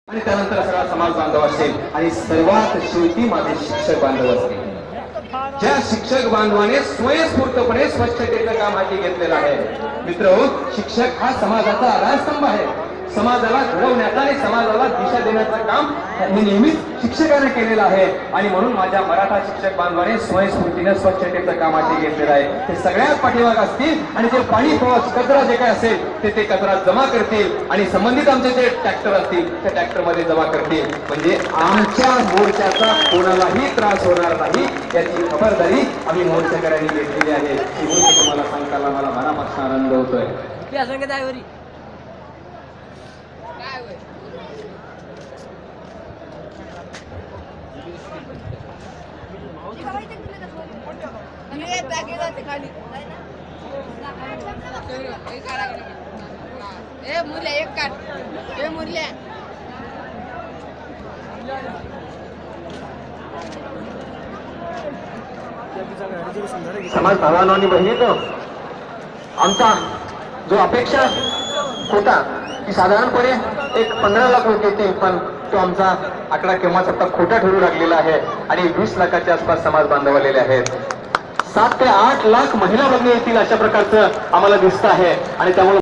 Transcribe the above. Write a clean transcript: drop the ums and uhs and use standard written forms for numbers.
आणि त्यानंतर सगळा समाज बांधव असेल आणि सर्वात शेवटी माझे शिक्षक बांधव असतील, ज्या शिक्षक बांधवाने स्वयंस्फूर्तपणे स्वच्छतेचं काम हाती घेतलेलं आहे. मित्रहो, शिक्षक हा समाजाचा आधारस्तंभ आहे. समाजाला घडवण्याचा आणि समाजाला दिशा देण्याचं काम हे नेहमीच शिक्षकाने केलेलं आहे. आणि म्हणून माझ्या मराठा शिक्षक बांधवाने स्वयंस्फूर्तीने स्वच्छतेचं काम हाती घेतलेलं आहे. ते सगळ्यात पाठीमाग असतील आणि जे पाणी कचरा जे काय असेल ते कचरा जमा करतील आणि संबंधित आमचे जे ट्रॅक्टर असतील त्या ट्रॅक्टर मध्ये जमा करतील. म्हणजे आमच्या मोर्चाचा कोणालाही त्रास होणार नाही याची खबरदारी आम्ही मोर्चेकऱ्यांनी घेतलेली आहे. ही गोष्ट तुम्हाला सांगताना मला मनापासून आनंद होतोय. समाज भावांनो आणि बहिणींनो, आमचा जो अपेक्षा होता की साधारणपणे एक 15 लाख लोक येतील, पण तो आमचा आकडा केव्हाच आता खोटा ठरू लागलेला आहे आणि 20 लाखाच्या आसपास समाज बांधव आलेले आहेत. 7 ते 8 लाख महिला भगिनी येतील अशा प्रकारचं आम्हाला दिसत आहे. आणि त्यामुळे